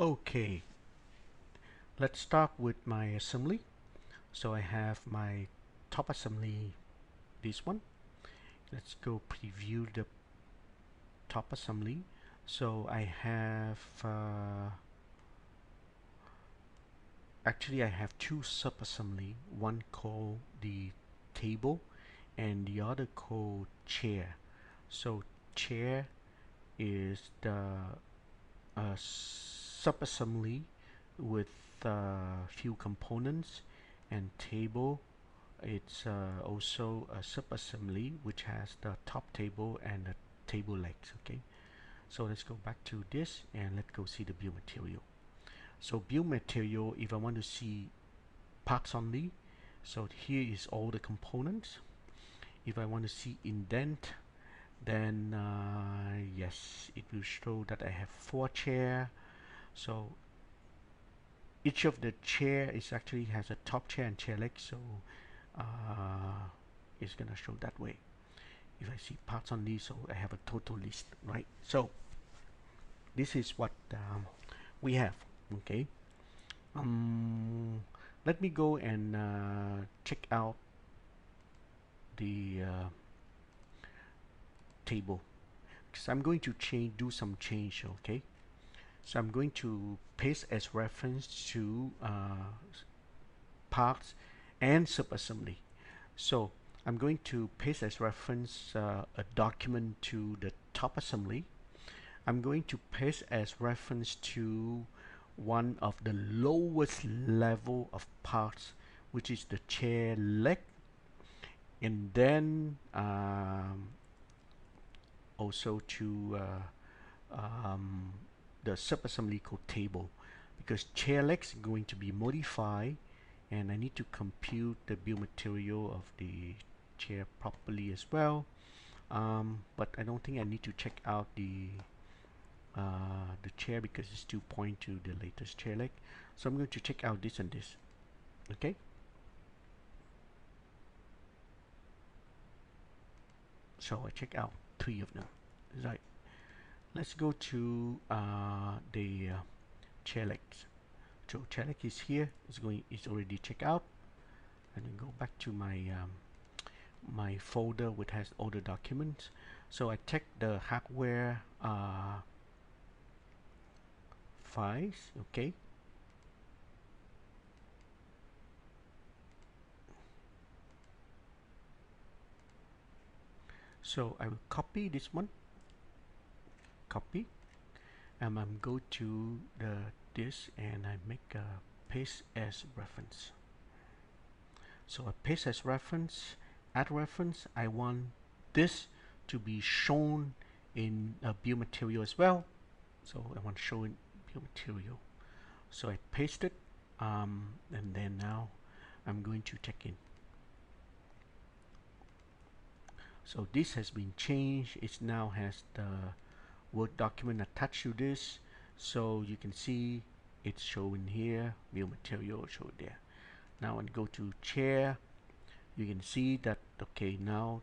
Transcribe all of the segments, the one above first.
Okay, let's start with my assembly. So I have my top assembly, this one. Let's go preview the top assembly. So I have, actually I have two sub-assembly, one called the table and the other called chair. So chair is the sub-assembly with few components, and table it's also a sub-assembly which has the top table and the table legs. Okay, so let's go back to this and let's go see the build material. So build material, if I want to see parts only, so here is all the components. If I want to see indent, then yes, it will show that I have 4 chair. So each of the chair is actually has a top chair and chair leg, so it's gonna show that way. If I see parts only, so I have a total list, right? So this is what we have. Okay, let me go and check out the table, because I'm going to do some change. Okay, so I'm going to paste as reference to parts and subassembly. So I'm going to paste as reference a document to the top assembly. I'm going to paste as reference to one of the lowest level of parts, which is the chair leg, and then also to the subassembly code table, because chair legs are going to be modified and I need to compute the build material of the chair properly as well. But I don't think I need to check out the chair because it's still point to the latest chair leg. So I'm going to check out this and this. Okay. So I check out 3 of them. Right. Let's go to the chair legs. So chair leg is here. It's already checked out. And then go back to my my folder which has all the documents. So I check the hardware files. Okay. So I will copy this one. Copy. And I'm go to this and I make a paste as reference. So I paste as reference, add reference. I want this to be shown in a build material as well. So I want to show in build material. So I paste it, and then now I'm going to check in. So this has been changed. It now has the Word document attached to this. So you can see it's showing here, build material show there. Now I go to chair. You can see that, okay, now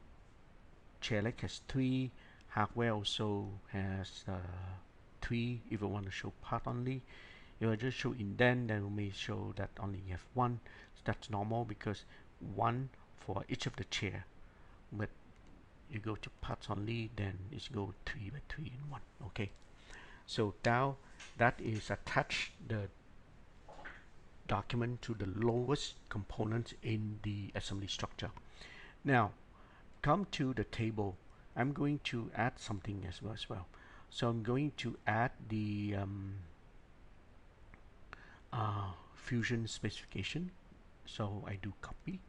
chair leg has 3, hardware also has 3 if I want to show part only. If I just show indent, then we may show that only have 1. So that's normal because 1 for each of the chair. But you go to parts only, then it's go 3 by 3 in 1. Okay. So now that is attached the document to the lowest component in the assembly structure. Now come to the table. I'm going to add something as well. So I'm going to add the fusion specification. So I do copy,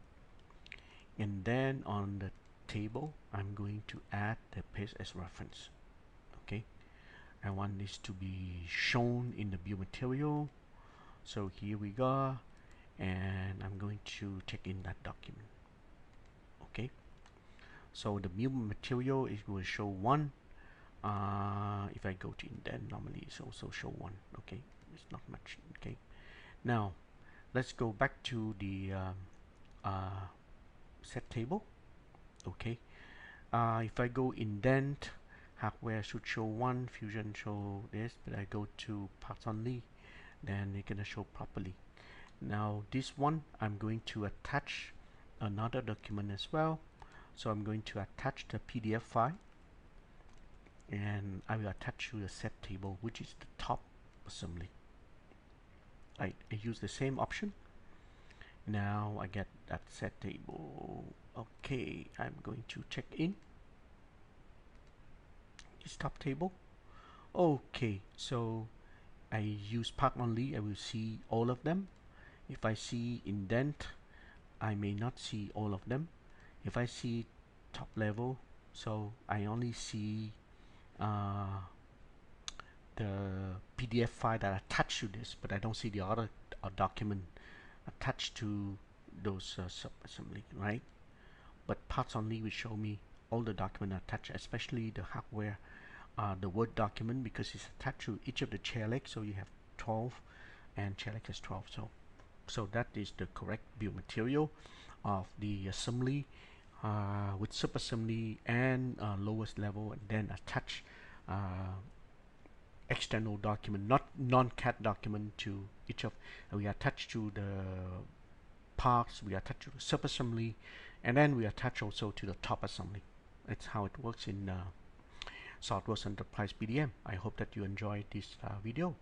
and then on the table I'm going to add the paste as reference. Okay, I want this to be shown in the build material. So here we go, and I'm going to check in that document. Okay, so the build material is going to show 1. If I go to indent, normally it's also show 1. Okay, it's not much. Okay, now let's go back to the set table. Okay, if I go indent, hardware should show 1, fusion show this, but I go to parts only, then it's gonna show properly. Now this one, I'm going to attach another document as well. So I'm going to attach the PDF file, and I will attach to the set table, which is the top assembly. I use the same option. Now I get that set table. Okay, I'm going to check in this top table. Okay, so I use part only. I will see all of them. If I see indent, I may not see all of them. If I see top level, so I only see the PDF file that attached to this, but I don't see the other document attached to those sub-assembly, right? But parts only will show me all the document attached, especially the hardware, the Word document, because it's attached to each of the chair legs. So you have 12, and chair leg has 12. So that is the correct bill material of the assembly with sub-assembly and lowest level, and then attach external document, not non-CAD document, to each of. We attach to the parts, we attach to the sub-assembly, and then we attach also to the top assembly. That's how it works in SolidWorks Enterprise PDM. I hope that you enjoyed this video.